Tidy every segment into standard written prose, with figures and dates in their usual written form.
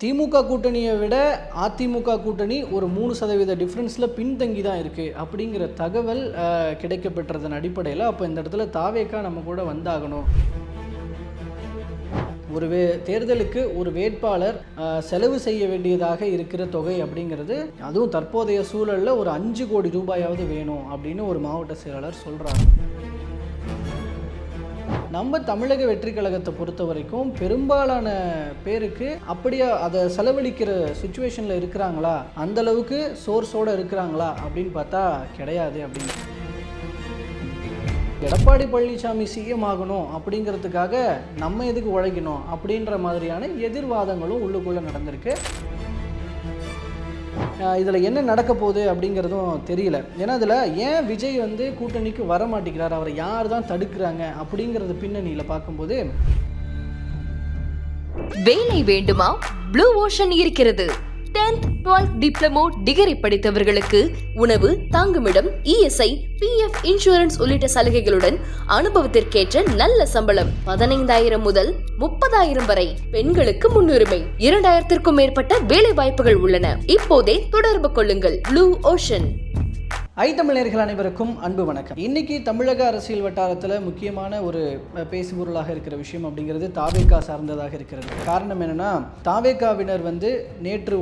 திமுக கூட்டணியை விட அதிமுக கூட்டணி ஒரு 3% டிஃப்ரென்ஸில் பின்தங்கி தான் இருக்குது அப்படிங்கிற தகவல் கிடைக்கப்பெற்றதன் அடிப்படையில் அப்போ இந்த இடத்துல தாவேக்கா நம்ம கூட வந்தாகணும். ஒரு தேர்தலுக்கு ஒரு வேட்பாளர் செலவு செய்ய வேண்டியதாக இருக்கிற தொகை அப்படிங்கிறது, அதுவும் தற்போதைய சூழலில் ஒரு 5 கோடி ரூபாயாவது வேணும் அப்படின்னு ஒரு மாவட்ட செயலாளர் சொல்கிறாங்க. நம்ம தமிழக வெற்றி கழகத்தை பொறுத்த வரைக்கும் பெரும்பாலான பேருக்கு அப்படியே அதை செலவழிக்கிற சுச்சுவேஷனில் இருக்கிறாங்களா, அந்தளவுக்கு சோர்ஸோடு இருக்கிறாங்களா அப்படின்னு பார்த்தா கிடையாது. அப்படின்னு எடப்பாடி பழனிசாமி சிஎம் ஆகணும் அப்படிங்கிறதுக்காக நம்ம எதுக்கு உழைக்கணும் அப்படின்ற மாதிரியான எதிர்வாதங்களும் உள்ளுக்குள்ளே நடந்திருக்கு. இதில் என்ன நடக்க போகுது அப்படிங்கிறதும் தெரியல. ஏன்னா இதில் ஏன் விஜய் கூட்டணிக்கு வர மாட்டேங்கிறார், அவரை யார் தான் தடுக்கிறாங்க அப்படிங்கிறது பின்னணியில் பார்க்கும்போது, வேலை வேண்டுமா? ப்ளூ ஓஷன் இருக்கிறது. 10th 12th டிப்ளமோ டிகிரி படித்தவர்களுக்கு உணவு, தங்குமிடம், இஎஸ்ஐ, பிஎஃப், இன்சூரன்ஸ் உள்ளிட்ட சலுகைகளுடன் அனுபவத்திற்கேற்ற நல்ல சம்பளம் 15,000 முதல் 30,000 வரை. பெண்களுக்கு முன்னுரிமை. 2,000க்கும் மேற்பட்ட வேலை வாய்ப்புகள் உள்ளன. இப்போதே தொடர்பு கொள்ளுங்கள். Blue ocean. தமிழர்கள் அனைவருக்கும் அன்பு வணக்கம். இன்னைக்கு தமிழக அரசியல் வட்டாரத்தில் முக்கியமான ஒரு பேசுபொருளாக இருக்கிற விஷயம் அப்படிங்கிறது தாவேக்கா சார்ந்ததாக இருக்கிறது. காரணம் என்னன்னா, தாவேக்காவினர் நேற்று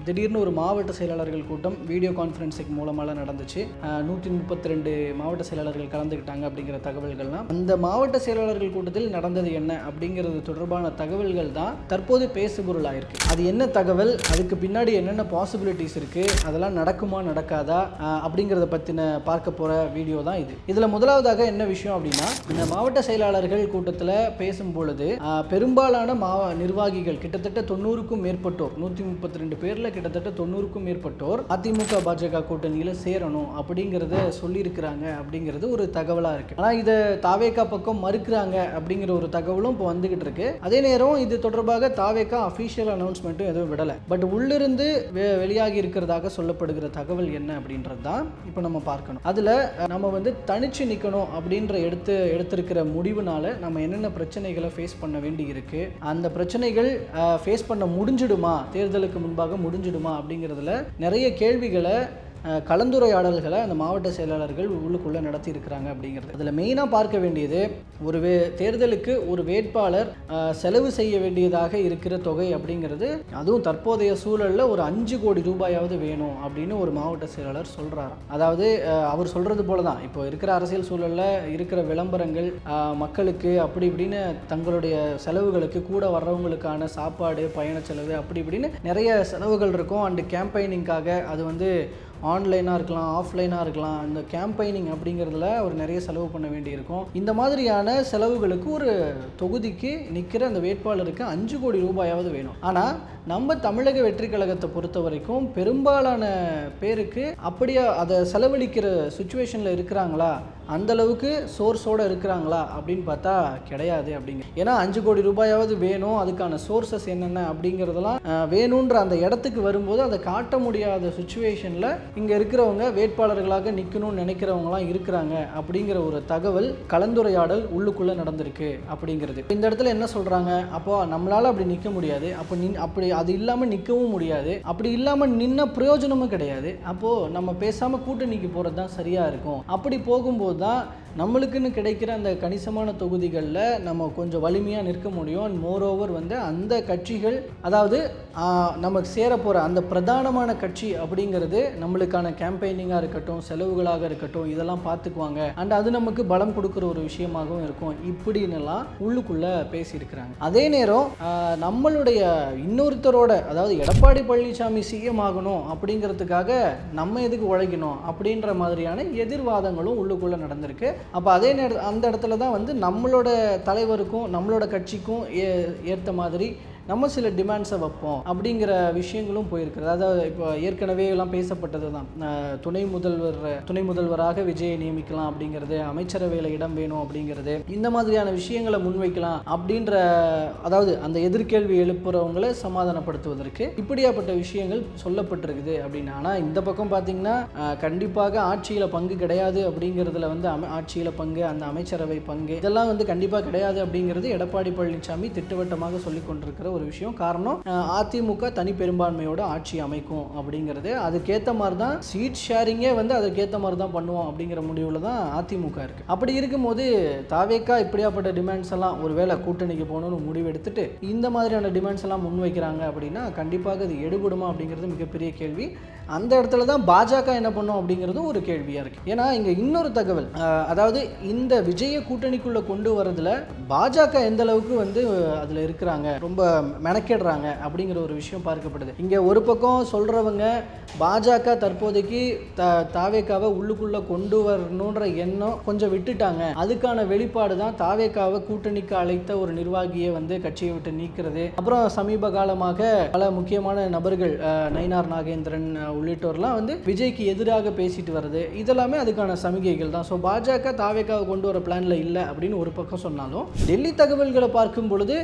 திடீர்னு ஒரு மாவட்ட செயலாளர்கள் கூட்டம் வீடியோ கான்ஃபரன்ஸிங் மூலமாக நடந்துச்சு. 132 மாவட்ட செயலாளர்கள் கலந்துக்கிட்டாங்க அப்படிங்கிற தகவல்கள்லாம், அந்த மாவட்ட செயலாளர்கள் கூட்டத்தில் நடந்தது என்ன அப்படிங்கிறது தொடர்பான தகவல்கள் தான் தற்போது பேசுபொருளாக இருக்கு. அது என்ன தகவல், அதுக்கு பின்னாடி என்னென்ன பாசிபிலிட்டிஸ் இருக்கு, அதெல்லாம் நடக்குமா நடக்காதா அப்படிங்கிறத பற்றின பார்க்க போகிற வீடியோ தான் இது. இதில் முதலாவதாக என்ன விஷயம் அப்படின்னா, இந்த மாவட்ட செயலாளர்கள் கூட்டத்தில் பேசும்பொழுது பெரும்பாலான நிர்வாகிகள் கிட்டத்தட்ட 90க்கும் மேற்பட்டோர், 132 பேரில் கிட்டத்தட்ட 90க்கும் மேற்பட்டோர் அதிமுக பாஜக கூட்டணியில் சேரணும் அப்படிங்கிறத சொல்லியிருக்கிறாங்க அப்படிங்கிறது ஒரு தகவலாக இருக்குது. ஆனால் இதை தாவேக்கா பக்கம் மறுக்கிறாங்க அப்படிங்கிற ஒரு தகவலும் இப்போ வந்துகிட்டு இருக்கு. அதே நேரம் இது தொடர்பாக தாவேக்கா அஃபீஷியல் அனௌன்ஸ்மெண்ட்டும் எதுவும் விடலை. பட் உள்ளிருந்து வெளியாகி இருக்கிறதாக சொல்லப்படுகிற தகவல் என்ன அப்படின்றது தான் இப்போ நம்ம பார்க்கணும். அதில் நம்ம தனிச்சு நிற்கணும் அப்படின்ற எடுத்திருக்கிற முடிவுனால நம்ம என்னென்ன பிரச்சனைகளை ஃபேஸ் பண்ண வேண்டி இருக்கு, அந்த பிரச்சனைகள் ஃபேஸ் பண்ண முடிஞ்சிடுமா, தேர்தலுக்கு முன்பாக முடிஞ்சிடுமா அப்படிங்கிறதுல நிறைய கேள்விகளை கலந்துரையாடல்களை அந்த மாவட்ட செயலாளர்கள் உள்ளுக்குள்ளே நடத்தி இருக்கிறாங்க அப்படிங்கிறது. அதில் மெயினாக பார்க்க வேண்டியது, ஒரு தேர்தலுக்கு ஒரு வேட்பாளர் செலவு செய்ய வேண்டியதாக இருக்கிற தொகை அப்படிங்கிறது, அதுவும் தற்போதைய சூழலில் ஒரு 5 கோடி ரூபாயாவது வேணும் அப்படின்னு ஒரு மாவட்ட செயலாளர் சொல்கிறார். அதாவது அவர் சொல்கிறது போல தான் இப்போ இருக்கிற அரசியல் சூழலில் இருக்கிற விளம்பரங்கள், மக்களுக்கு அப்படி இப்படின்னு தங்களுடைய செலவுகளுக்கு, கூட வர்றவங்களுக்கான சாப்பாடு, பயண செலவு, அப்படி இப்படின்னு நிறைய செலவுகள் இருக்கும். அண்டு கேம்பெயினிங்காக அது ஆன்லைனாக இருக்கலாம், ஆஃப்லைனாக இருக்கலாம். இந்த கேம்பெயினிங் அப்படிங்கிறதுல ஒரு நிறைய செலவு பண்ண வேண்டியிருக்கும். இந்த மாதிரியான செலவுகளுக்கு ஒரு தொகுதிக்கு நிற்கிற அந்த வேட்பாளருக்கு 5 கோடி ரூபாயாவது வேணும். ஆனால் நம்ம தமிழக வெற்றி கழகத்தை பொறுத்த வரைக்கும் பெரும்பாலான பேருக்கு அப்படியே அதை செலவழிக்கிற சுச்சுவேஷனில் இருக்கிறாங்களா, அந்தளவுக்கு சோர்ஸோடு இருக்கிறாங்களா அப்படின்னு பார்த்தா கிடையாது. அப்படிங்க ஏன்னா 5 கோடி ரூபாயாவது வேணும், அதுக்கான சோர்ஸஸ் என்னென்ன அப்படிங்கிறதெல்லாம் வேணுன்ற அந்த இடத்துக்கு வரும்போது அதை காட்ட முடியாத சுச்சுவேஷனில் இங்கே இருக்கிறவங்க வேட்பாளர்களாக நிற்கணும்னு நினைக்கிறவங்களாம் இருக்கிறாங்க அப்படிங்கிற ஒரு தகவல் கலந்துரையாடல் உள்ளுக்குள்ளே நடந்திருக்கு அப்படிங்கிறது. இந்த இடத்துல என்ன சொல்கிறாங்க, அப்போ நம்மளால் அப்படி நிற்க முடியாது, அப்படி அது இல்லாமல் நிற்கவும் முடியாது, அப்படி இல்லாமல் நின்ன பிரயோஜனமும் கிடையாது, அப்போது நம்ம பேசாமல் கூட்டணிக்கு போகிறது தான் சரியாக இருக்கும். அப்படி போகும்போது தான் நம்மளுக்குன்னு கிடைக்கிற அந்த கணிசமான தொகுதிகளில் நம்ம கொஞ்சம் வலிமையாக நிற்க முடியும். அண்ட் மோரோவர் அந்த கட்சிகள், அதாவது நமக்கு சேர போகிற அந்த பிரதானமான கட்சி அப்படிங்கிறது நம்மளுக்கான கேம்பெயினிங்காக இருக்கட்டும், செலவுகளாக இருக்கட்டும், இதெல்லாம் பார்த்துக்குவாங்க. அண்ட் அது நமக்கு பலம் கொடுக்குற ஒரு விஷயமாகவும் இருக்கும். இப்படின்னுலாம் உள்ளுக்குள்ளே பேசியிருக்கிறாங்க. அதே நேரம் நம்மளுடைய இன்னொருத்தரோட, அதாவது எடப்பாடி பழனிசாமி சிஎம் ஆகணும் அப்படிங்கிறதுக்காக நம்ம எதுக்கு உழைக்கணும் அப்படின்ற மாதிரியான எதிர்வாதங்களும் உள்ளுக்குள்ளே நடந்திருக்கு. அப்போ அதே அந்த இடத்துல தான் நம்மளோட தலைவருக்கும் நம்மளோட கட்சிக்கும் ஏற்ற மாதிரி நம்ம சில டிமாண்ட்ஸை வைப்போம் அப்படிங்கிற விஷயங்களும் போயிருக்கிறது. அதாவது இப்போ ஏற்கனவே எல்லாம் பேசப்பட்டது தான், துணை முதல்வராக விஜயை நியமிக்கலாம் அப்படிங்கிறது, அமைச்சரவையில் இடம் வேணும் அப்படிங்கிறது, இந்த மாதிரியான விஷயங்களை முன்வைக்கலாம் அப்படின்ற, அதாவது அந்த எதிர்கேள்வி எழுப்புறவங்களை சமாதானப்படுத்துவதற்கு இப்படியாப்பட்ட விஷயங்கள் சொல்லப்பட்டிருக்குது அப்படின்னு. ஆனால் இந்த பக்கம் பார்த்தீங்கன்னா கண்டிப்பாக ஆட்சியில் பங்கு கிடையாது அப்படிங்கிறதுல ஆட்சியில் பங்கு, அந்த அமைச்சரவை பங்கு, இதெல்லாம் கண்டிப்பாக கிடையாது அப்படிங்கிறது எடப்பாடி பழனிசாமி திட்டவட்டமாக சொல்லிக் கொண்டிருக்கிற ஒரு விஷயம். காரணம் அதிமுக தனி பெரும்பான்மையோட ஆட்சி அமைக்கும் அப்படிங்கிறது. அதுக்கேற்ற மாதிரி தான் சீட் ஷேரிங்கே வந்து அதுக்கேற்ற மாதிரி தான் பண்ணுவோம் அப்படிங்கிற முடிவில் தான் அதிமுக இருக்குது. அப்படி இருக்கும்போது தாவேக்கா இப்படியாப்பட்ட டிமாண்ட்ஸ் எல்லாம் ஒருவேளை கூட்டணிக்கு போகணும்னு முடிவு எடுத்துட்டு இந்த மாதிரியான டிமாண்ட்ஸ் எல்லாம் முன்வைக்கிறாங்க அப்படின்னா கண்டிப்பாக இது எடுபடுமா அப்படிங்கிறது மிகப்பெரிய கேள்வி. அந்த இடத்துல தான் பாஜக என்ன பண்ணும் அப்படிங்கிறதும் ஒரு கேள்வியாக இருக்குது. ஏன்னா இங்கே இன்னொரு தகவல், அதாவது இந்த விஜய கூட்டணிக்குள்ளே கொண்டு வரதுல பாஜக எந்த அளவுக்கு வந்து அதில் இருக்கிறாங்க, ரொம்ப மெனக்கெடுறாங்க அப்படிங்கிற ஒரு விஷயம் பார்க்கப்படுது. இங்கே ஒரு பக்கம் சொல்கிறவங்க பாஜக தற்போதைக்கு தாவேக்காவை உள்ளுக்குள்ளே கொண்டு வரணுன்ற எண்ணம் கொஞ்சம் விட்டுட்டாங்க, அதுக்கான வெளிப்பாடு தான் தாவேக்காவை கூட்டணிக்கு அழைத்த ஒரு நிர்வாகியை வந்து கட்சியை விட்டு நீக்கிறது. அப்புறம் சமீப காலமாக பல முக்கியமான நபர்கள் நயினார் நாகேந்திரன் உள்ளிட்டோர்லாம் வந்து விஜய்க்கு எதிராக பேசிட்டு வருது. இதெல்லாமே அதுக்கான சமிகைகள் தான். ஸோ பாஜக தாவேக்காவை கொண்டு வர பிளான்ல இல்லை அப்படின்னு ஒரு பக்கம் சொன்னாலும் டெல்லி தகவல்களை பார்க்கும் பொழுது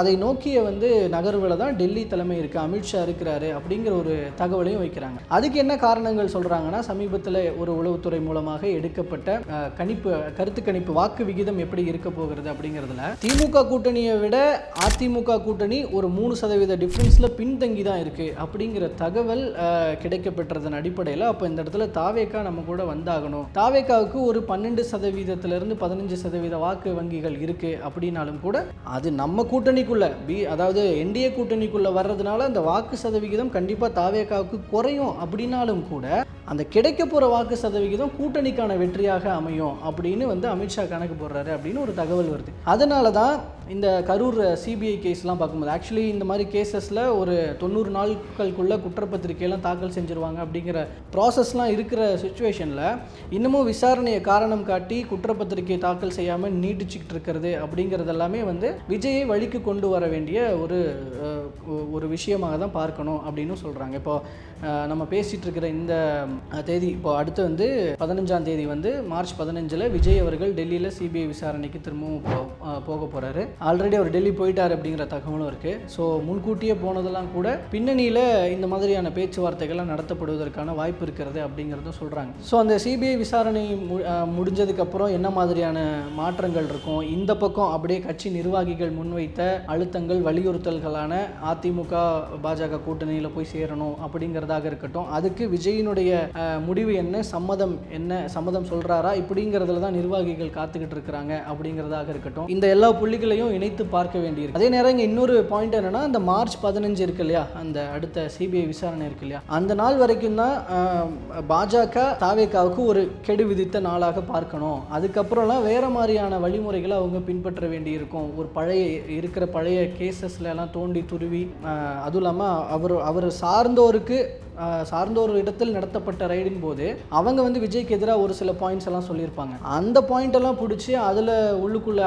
அதை நோக்கிய வந்து நகர்வுல தான் டெல்லி தலைமை இருக்கு, அமித்ஷா இருக்கிறாரு அப்படிங்கிற ஒரு தகவலையும் வைக்கிறாங்க. அதுக்கு என்ன காரணங்கள் சொல்றாங்கன்னா, சமீபத்தில் ஒரு உளவுத்துறை மூலமாக எடுக்கப்பட்ட கருத்து கணிப்பு வாக்கு விகிதம் எப்படி இருக்க போகிறது அப்படிங்கிறதுல திமுக கூட்டணியை விட அதிமுக கூட்டணி ஒரு 3% டிஃபரன்ஸ்ல பின்தங்கி தான் இருக்கு அப்படிங்கிற தகவல் கிடைக்கப்பட்டதன் அடிப்படையில் அப்போ இந்த இடத்துல தாவேக்கா நம்ம கூட வந்தாகணும். தாவேக்காவுக்கு ஒரு 12% 15% வாக்கு வங்கிகள் இருக்கு அப்படின்னாலும் கூட அது நம்ம கூட்டணிக்குள்ள அதாவது என்டிஏ கூட்டணிக்குள்ள வர்றதுனால அந்த வாக்கு சதவிகிதம் கண்டிப்பாக தாவேக்காவுக்கு குறையும் அப்படின்னாலும் கூட அந்த கிடைக்க போகிற வாக்கு சதவிகிதம் கூட்டணிக்கான வெற்றியாக அமையும் அப்படின்னு வந்து அமித்ஷா கணக்கு போடுறாரு அப்படின்னு ஒரு தகவல் வருது. அதனால தான் இந்த கரூர் சிபிஐ கேஸ்லாம் பார்க்கும்போது ஆக்சுவலி இந்த மாதிரி கேசஸில் ஒரு 90 நாட்களுக்குள்ளே குற்றப்பத்திரிகையெல்லாம் தாக்கல் செஞ்சுருவாங்க அப்படிங்கிற ப்ராசஸ்லாம் இருக்கிற சுச்சுவேஷனில் இன்னமும் விசாரணையை காரணம் காட்டி குற்றப்பத்திரிகை தாக்கல் செய்யாமல் நீட்டிச்சுக்கிட்டு இருக்கிறது அப்படிங்கிறது எல்லாமே வந்து விஜயை வழிக்கு கொண்டு வர வேண்டிய ஒரு விஷயமாக தான் பார்க்கணும் அப்படின்னு சொல்கிறாங்க. இப்போ நம்ம பேசிகிட்டு இருக்கிற இந்த தேதி இப்போ அடுத்து வந்து 15ஆம் தேதி வந்து மார்ச் 15 விஜய் அவர்கள் டெல்லியில் சிபிஐ விசாரணைக்கு திரும்பவும் போக போகிறாரு. ஆல்ரெடி அவர் டெல்லி போயிட்டார் அப்படிங்கிற தகவலும் இருக்குது. ஸோ முன்கூட்டியே போனதெல்லாம் கூட பின்னணியில் இந்த மாதிரியான பேச்சுவார்த்தைகள்லாம் நடத்தப்படுவதற்கான வாய்ப்பு இருக்கிறது அப்படிங்கிறதும் சொல்கிறாங்க. ஸோ அந்த சிபிஐ விசாரணை முடிஞ்சதுக்கப்புறம் என்ன மாதிரியான மாற்றங்கள் இருக்கும், இந்த பக்கம் அப்படியே கட்சி நிர்வாகிகள் முன்வைத்த அழுத்தங்கள் வலியுறுத்தல்களான அதிமுக பாஜக கூட்டணியில் போய் சேரணும் அப்படிங்கிறதாக இருக்கட்டும், அதுக்கு விஜயினுடைய முடிவு என்ன, சம்மதம் சொல்கிறாரா இப்படிங்கிறதுல தான் நிர்வாகிகள் காத்துக்கிட்டு இருக்கிறாங்க அப்படிங்கிறதாக இருக்கட்டும். இந்த எல்லா புள்ளிகளையும் இணைத்து பார்க்க வேண்டியிருக்கு. அதே நேரம் இங்கே இன்னொரு பாயிண்ட் என்னன்னா, அந்த மார்ச் 15 இருக்கு இல்லையா, அந்த அடுத்த சிபிஐ விசாரணை இருக்கு இல்லையா, அந்த நாள் வரைக்கும் தான் பாஜக தாவேக்காவுக்கு ஒரு கெடு விதித்த நாளாக பார்க்கணும். அதுக்கப்புறம்லாம் வேற மாதிரியான வழிமுறைகளை அவங்க பின்பற்ற வேண்டி இருக்கும். ஒரு பழைய கேசஸ்ல எல்லாம் தோண்டி துருவி, அதுவும் இல்லாமல் அவர் சார்ந்தோர் இடத்தில் நடத்தப்பட்ட ரைடின் போது அவங்க வந்து விஜய்க்கு எதிராக ஒரு சில பாயிண்ட்ஸ் எல்லாம் சொல்லியிருப்பாங்க. அந்த பாயிண்ட் எல்லாம் பிடிச்சி அதில் உள்ளுக்குள்ள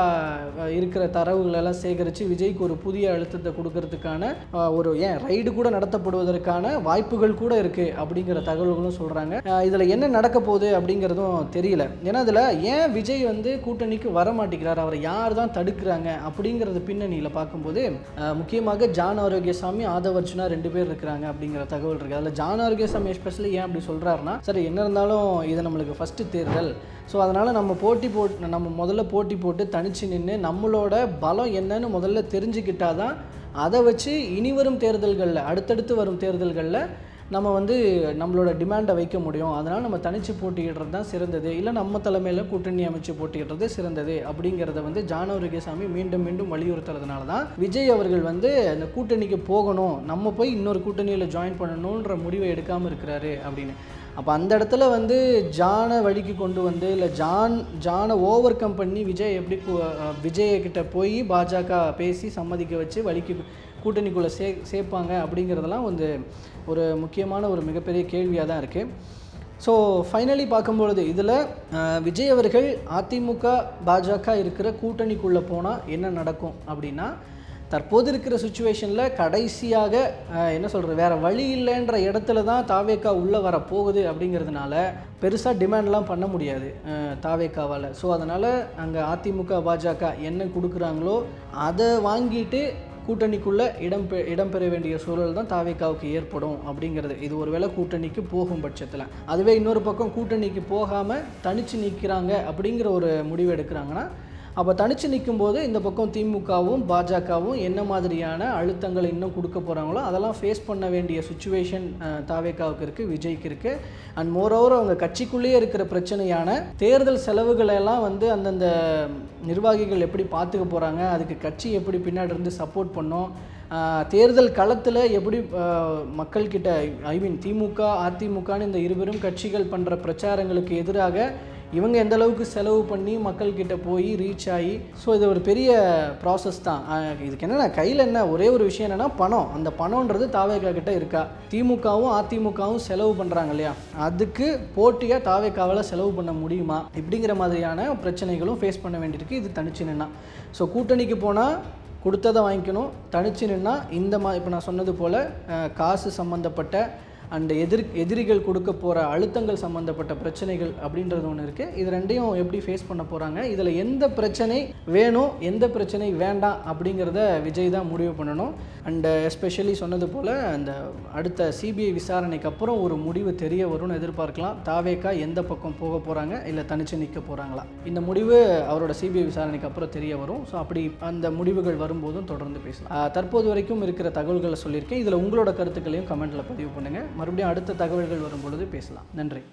இருக்கிற தரவுகள் எல்லாம் சேகரித்து விஜய்க்கு ஒரு புதிய அழுத்தத்தை கொடுக்கறதுக்கான ஒரு ரைடு கூட நடத்தப்படுவதற்கான வாய்ப்புகள் கூட இருக்குது அப்படிங்கிற தகவல்களும் சொல்கிறாங்க. இதில் என்ன நடக்க போகுது அப்படிங்கிறதும் தெரியல. ஏன்னா இதில் ஏன் விஜய் வந்து கூட்டணிக்கு வர மாட்டேங்கிறார், அவரை யார் தான் தடுக்கிறாங்க அப்படிங்கிறது பின்னணியில் பார்க்கும்போது முக்கியமாக ஜான் ஆரோக்கியசாமி, ஆதவர்ஜுனா 2 பேர் இருக்கிறாங்க அப்படிங்கிற தகவல் இருக்குது. அதில் ஜான் ஆரோக்கியசாமி எஸ்பெஷலி ஏன் அப்படி சொல்கிறாருன்னா, சரி என்ன இருந்தாலும் இது நம்மளுக்கு ஃபஸ்ட்டு தேர்தல், ஸோ அதனால் நம்ம முதல்ல போட்டி போட்டு தனிச்சு நின்று நம்மளோட பலம் என்னன்னு முதல்ல தெரிஞ்சுக்கிட்டால் தான் அதை வச்சு இனிவரும் தேர்தல்களில் அடுத்தடுத்து வரும் தேர்தல்களில் நம்ம வந்து நம்மளோட டிமாண்டை வைக்க முடியும். அதனால் நம்ம தனித்து போட்டியிடுறது தான் சிறந்தது, இல்லை நம்ம தலைமையில் கூட்டணி அமைச்சு போட்டியிடுறது சிறந்தது அப்படிங்கிறத வந்து ஜான் ஆரோக்கியசாமி மீண்டும் மீண்டும் வலியுறுத்துறதுனால தான் விஜய் அவர்கள் வந்து அந்த கூட்டணிக்கு போகணும், நம்ம போய் இன்னொரு கூட்டணியில் ஜாயின் பண்ணணுன்ற முடிவை எடுக்காமல் இருக்கிறாரு அப்படின்னு. அப்போ அந்த இடத்துல வந்து ஜானை வழிக்கு கொண்டு வந்து, இல்லை ஜானை ஓவர் கம் பண்ணி விஜய் எப்படி விஜய்கிட்ட போய் பாஜக பேசி சம்மதிக்க வச்சு வழிக்கு கூட்டணிக்குள்ளே சேர்ப்பாங்க அப்படிங்கிறதெல்லாம் வந்து ஒரு முக்கியமான ஒரு மிகப்பெரிய கேள்வியாக தான் இருக்குது. ஸோ ஃபைனலி பார்க்கும்பொழுது இதில் விஜய் அவர்கள் அதிமுக பாஜக இருக்கிற கூட்டணிக்குள்ளே போனால் என்ன நடக்கும் அப்படின்னா, தற்போது இருக்கிற சுச்சுவேஷனில் கடைசியாக என்ன சொல்கிறது, வேறு வழி இல்லைன்ற இடத்துல தான் தாவேக்கா உள்ளே வர போகுது அப்படிங்கிறதுனால பெருசாக டிமாண்ட்லாம் பண்ண முடியாது தாவேக்காவால். ஸோ அதனால் அங்கே அதிமுக பாஜக என்ன கொடுக்குறாங்களோ அதை வாங்கிட்டு கூட்டணிக்குள்ளே இடம்பெற வேண்டிய சூழல் தான் தாவேக்காவுக்கு ஏற்படும் அப்படிங்கிறது. இது ஒருவேளை கூட்டணிக்கு போகும் பட்சத்தில். அதுவே இன்னொரு பக்கம் கூட்டணிக்கு போகாமல் தனித்து நிற்கிறாங்க அப்படிங்கிற ஒரு முடிவு எடுக்கிறாங்கன்னா அப்போ தனித்து நிற்கும்போது இந்த பக்கம் திமுகவும் பாஜகவும் என்ன மாதிரியான அழுத்தங்களை இன்னும் கொடுக்க போகிறாங்களோ அதெல்லாம் ஃபேஸ் பண்ண வேண்டிய சுச்சுவேஷன் தாவேகாவுக்கு இருக்குது, விஜய்க்கு இருக்குது. அண்ட் மோரோவர் அவங்க கட்சிக்குள்ளேயே இருக்கிற பிரச்சனையான தேர்தல் செலவுகளை எல்லாம் வந்து அந்தந்த நிர்வாகிகள் எப்படி பார்த்துக்க போகிறாங்க, அதுக்கு கட்சி எப்படி பின்னாடி இருந்து சப்போர்ட் பண்ணோம், தேர்தல் களத்தில் எப்படி மக்கள்கிட்ட திமுக அதிமுகன்னு இந்த இருவரும் கட்சிகள் பண்ணுற பிரச்சாரங்களுக்கு எதிராக இவங்க எந்த அளவுக்கு செலவு பண்ணி மக்கள்கிட்ட போய் ரீச் ஆகி, ஸோ இது ஒரு பெரிய ப்ராசஸ் தான். இதுக்கு என்னென்னா கையில் என்ன ஒரே ஒரு விஷயம் என்னென்னா பணம். அந்த பணம்ன்றது தாவேகா கிட்ட இருக்கா? திமுகவும் அதிமுகவும் செலவு பண்ணுறாங்க இல்லையா, அதுக்கு போட்டியாக தாவேகாவால் செலவு பண்ண முடியுமா? இப்படிங்கிற மாதிரியான பிரச்சனைகளும் ஃபேஸ் பண்ண வேண்டியிருக்கு இது தனிச்சு நின்னா. ஸோ கூட்டணிக்கு போனால் கொடுத்ததை வாங்கிக்கணும், தனிச்சு நின்னா இந்த இப்போ நான் சொன்னது போல் காசு சம்மந்தப்பட்ட அண்ட் எதிரிகள் கொடுக்க போகிற அழுத்தங்கள் சம்மந்தப்பட்ட பிரச்சனைகள் அப்படின்றது ஒன்று இருக்குது. இது ரெண்டையும் எப்படி ஃபேஸ் பண்ண போகிறாங்க, இதில் எந்த பிரச்சனை வேணும் எந்த பிரச்சனை வேண்டாம் அப்படிங்கிறத விஜய் தான் முடிவு பண்ணணும். அண்டு எஸ்பெஷலி சொன்னது போல் அந்த அடுத்த சிபிஐ விசாரணைக்கு அப்புறம் ஒரு முடிவு தெரிய வரும்னு எதிர்பார்க்கலாம். தாவேகா எந்த பக்கம் போக போகிறாங்க, இல்லை தனிச்சு நிற்க போகிறாங்களா, இந்த முடிவு அவரோட சிபிஐ விசாரணைக்கு அப்புறம் தெரிய வரும். ஸோ அப்படி அந்த முடிவுகள் வரும்போதும் தொடர்ந்து பேசலாம். தற்போது வரைக்கும் இருக்கிற தகவல்களை சொல்லியிருக்கேன். இதில் உங்களோட கருத்துக்களையும் கமெண்ட்டில் பதிவு பண்ணுங்கள். மறுபடியும் அடுத்த தகவல்கள் வரும்பொழுது பேசலாம். நன்றி.